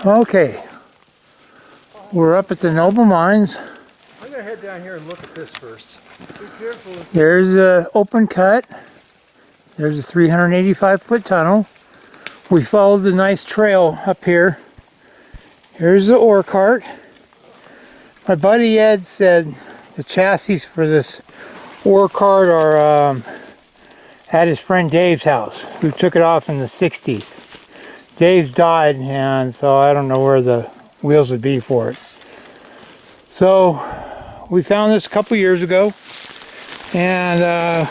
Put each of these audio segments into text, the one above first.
Okay, we're up at the Noble Mines. I'm going to head down here and look at this first. Be careful. There's an open cut. There's a 385-foot tunnel. We followed the nice trail up here. Here's the ore cart. My buddy Ed said the chassis for this ore cart are at his friend Dave's house, who took it off in the 60s. Dave's died, and so I don't know where the wheels would be for it. So we found this a couple years ago, and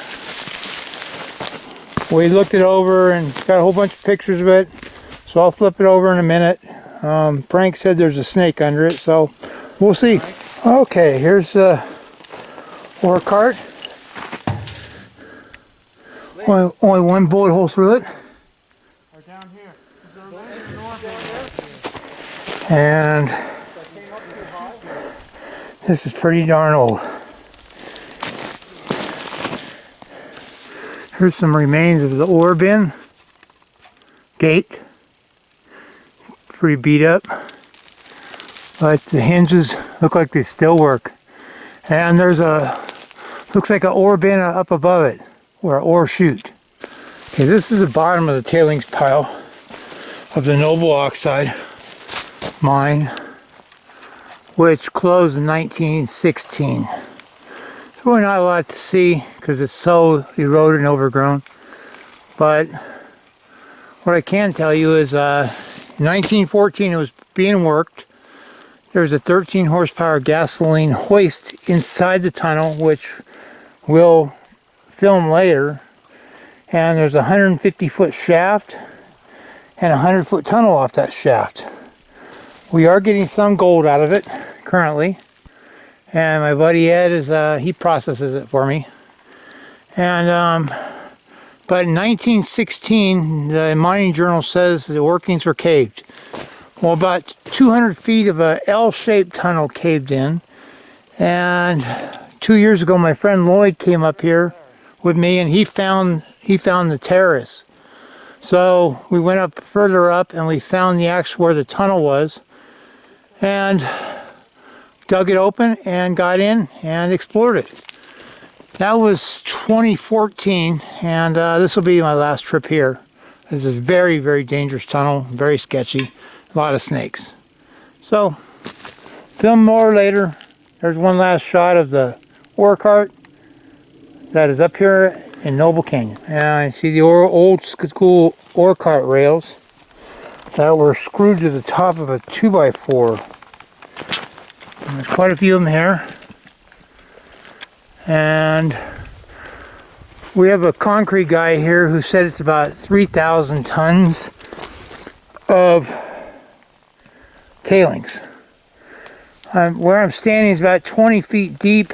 we looked it over and got a whole bunch of pictures of it. So I'll flip it over in a minute. Frank said there's a snake under it, so we'll see. Okay, here's the ore cart. Only one bullet hole through it. Or down here. And this is pretty darn old. Here's some remains of the ore bin. Gate. Pretty beat up. But the hinges look like they still work. And there's looks like an ore bin up above it, or an ore chute. Okay, this is the bottom of the tailings pile of the Noble Oxide mine, which closed in 1916. There's really not a lot to see because it's so eroded and overgrown. But what I can tell you is in 1914 it was being worked. There was a 13 horsepower gasoline hoist inside the tunnel, which we'll film later. And there's a 150-foot shaft and a 100-foot tunnel off that shaft. We are getting some gold out of it currently. And my buddy Ed he processes it for me. And but in 1916, the mining journal says the workings were caved. Well, about 200 feet of a L-shaped tunnel caved in. And 2 years ago, my friend Lloyd came up here with me, and he found the terrace. So we went up further up, and we found the actual where the tunnel was, and dug it open and got in and explored it. That was 2014, and this will be my last trip here. This is a very, very dangerous tunnel, very sketchy, a lot of snakes. So, film more later. There's one last shot of the ore cart that is up here in Noble Canyon. And you see the old school ore cart rails that were screwed to the top of a 2x4. And there's quite a few of them here. And we have a concrete guy here who said it's about 3,000 tons of tailings. Where I'm standing is about 20 feet deep,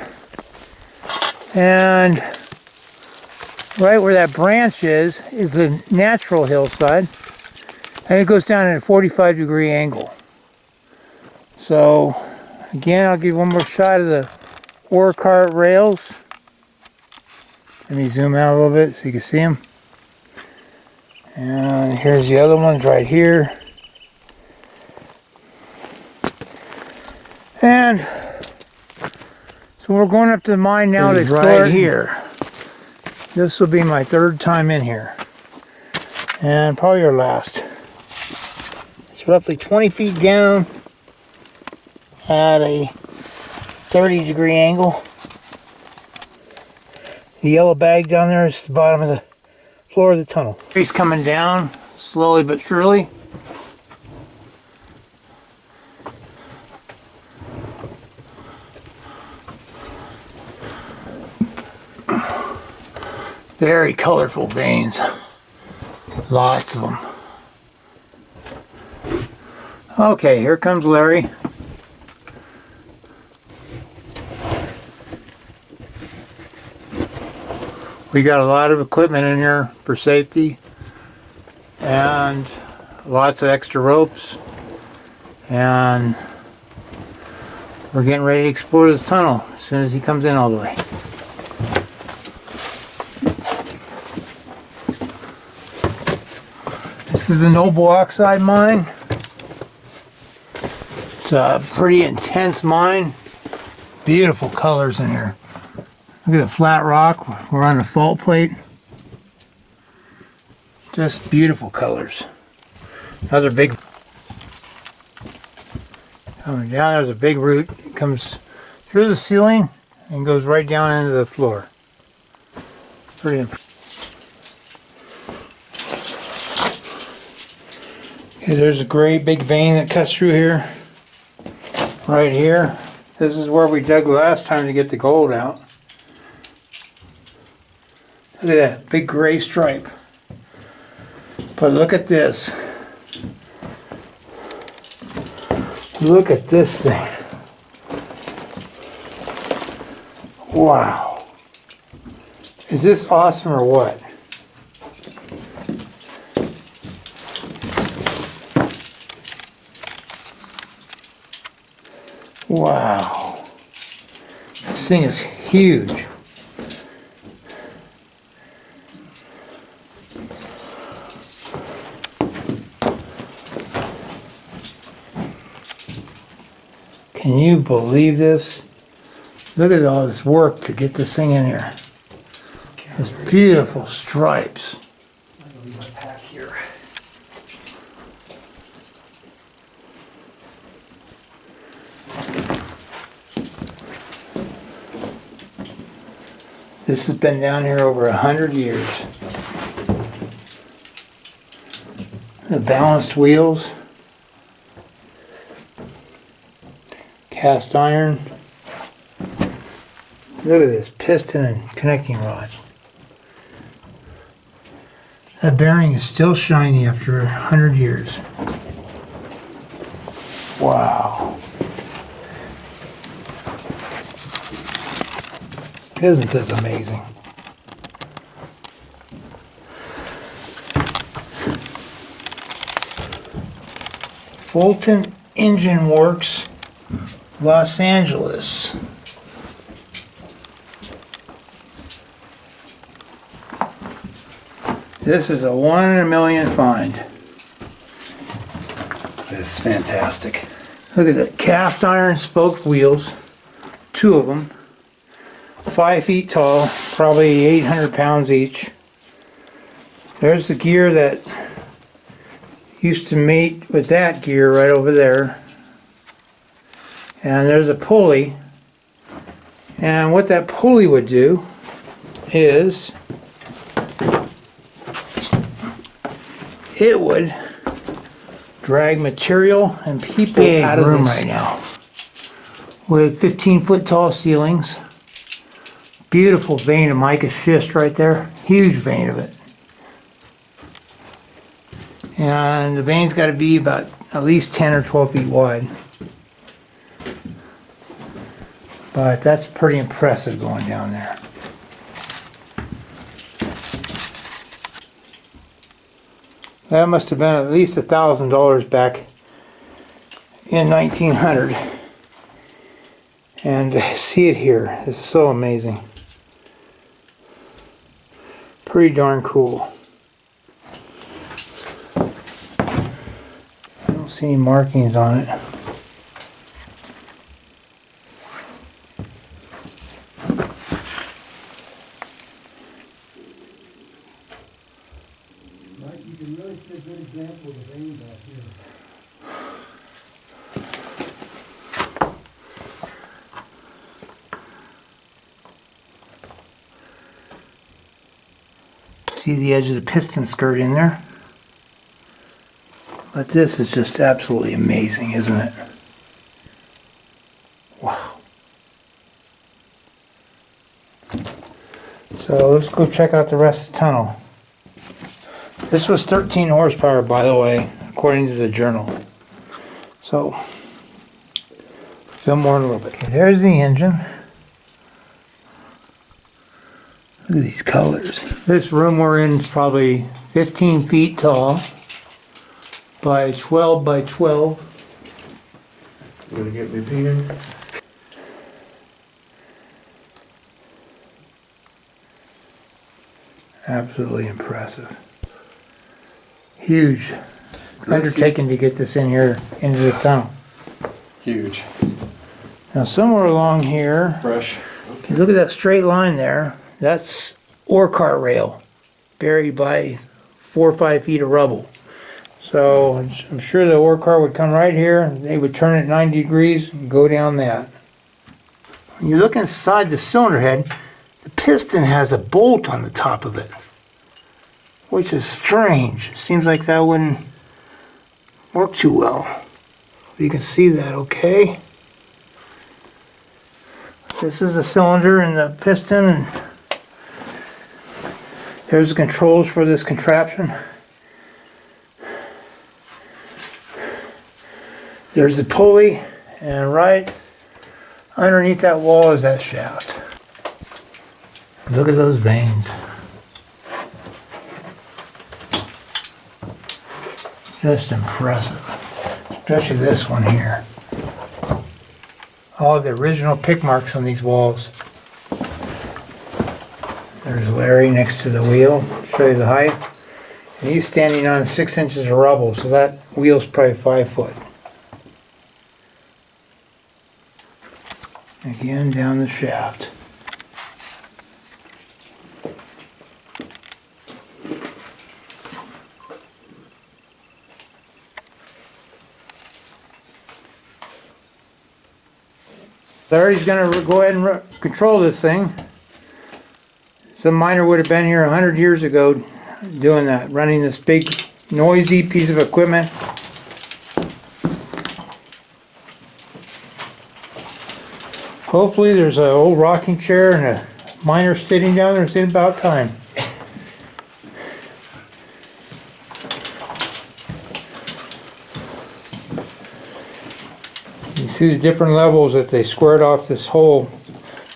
and right where that branch is a natural hillside, and it goes down at a 45-degree angle. So again, I'll give one more shot of the ore cart rails. Let me zoom out a little bit so you can see them. And here's the other ones right here. And so we're going up to the mine now to explore right here. This will be my third time in here, and probably your last. It's roughly 20 feet down at a 30-degree angle. The yellow bag down there is the bottom of the floor of the tunnel. He's coming down slowly but surely. Very colorful veins. Lots of them. Okay, here comes Larry. We got a lot of equipment in here for safety, and lots of extra ropes, and we're getting ready to explore this tunnel as soon as he comes in all the way. This is the Noble Oxide mine. It's a pretty intense mine. Beautiful colors in here. Look at the flat rock. We're on a fault plate. Just beautiful colors. Another big, coming down, there's a big root. It comes through the ceiling and goes right down into the floor. Pretty impressive. Okay, there's a great big vein that cuts through here. Right here. This is where we dug last time to get the gold out. Look at that big gray stripe. But look at this. Look at this thing. Wow. Is this awesome or what? Wow. This thing is huge. Can you believe this? Look at all this work to get this thing in here. Those beautiful stripes. I'm gonna leave my pack here. This has been down here over 100 years. The balanced wheels. Cast iron. Look at this piston and connecting rod. That bearing is still shiny after 100 years. Wow. Isn't this amazing? Fulton Engine Works, Los Angeles. This is a 1 in a million find. This is fantastic. Look at that, cast iron spoked wheels, 2 of them, 5 feet tall, probably 800 pounds each. There's the gear that used to mate with that gear right over there. And there's a pulley. And what that pulley would do is it would drag material and people out of this right now. With 15-foot tall ceilings. Beautiful vein of mica schist right there. Huge vein of it. And the vein's got to be about at least 10 or 12 feet wide. But that's pretty impressive going down there. That must have been at least $1,000 back in 1900. And to see it here is so amazing. Pretty darn cool. I don't see any markings on it. You can really see a good example of the vein back here. See the edge of the piston skirt in there? But this is just absolutely amazing, isn't it? Wow. So let's go check out the rest of the tunnel. This was 13 horsepower, by the way, according to the journal. So, film more in a little bit. Okay, there's the engine. Look at these colors. This room we're in is probably 15 feet tall by 12 by 12. You gonna get me peeing? Absolutely impressive. Huge undertaking to get this in here into this tunnel. Huge. Now somewhere along here, Fresh. if you look at that straight line there, that's ore cart rail buried by 4 or 5 feet of rubble. So I'm sure the ore cart would come right here and they would turn it 90 degrees and go down that. When you look inside the cylinder head, the piston has a bolt on the top of it, which is strange. Seems like that wouldn't work too well. You can see that okay. This is the cylinder and the piston, and there's the controls for this contraption. There's the pulley, and right underneath that wall is that shaft. Look at those vanes. Just impressive. Especially this one here. All the original pick marks on these walls. There's Larry next to the wheel. Show you the height. And he's standing on 6 inches of rubble, so that wheel's probably 5 foot. Again, down the shaft. Larry's going to go ahead and control this thing. Some miner would have been here 100 years ago doing that, running this big noisy piece of equipment. Hopefully there's an old rocking chair and a miner sitting down there. It's about time. You see the different levels that they squared off this hole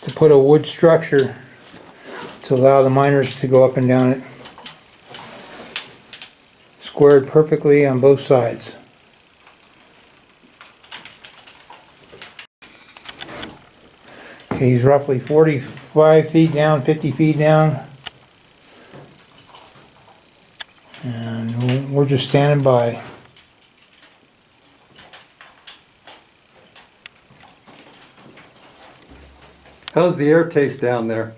to put a wood structure to allow the miners to go up and down it. Squared perfectly on both sides. Okay, he's roughly 45 feet down, 50 feet down. And we're just standing by. How's the air taste down there?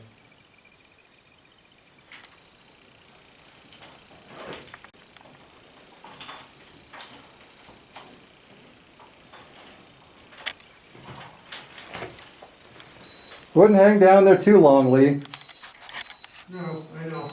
Wouldn't hang down there too long, Lee. No, I know.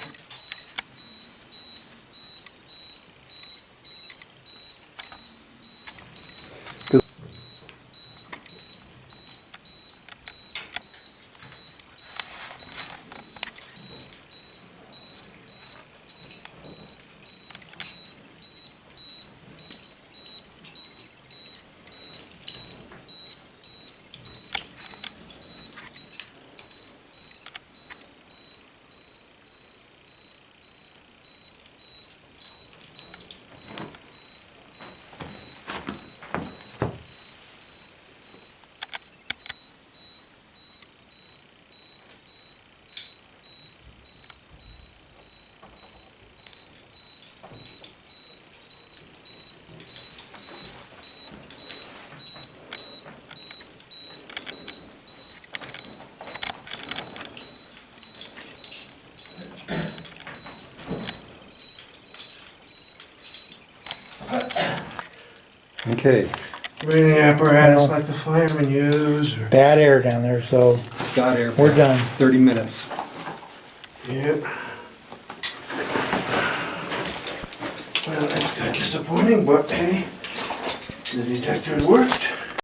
Okay. Breathing apparatus like the firemen use. Or... Bad air down there, so Scott Air. we're done. 30 minutes. Yep. Well, that's kind of disappointing, but hey, the detector worked.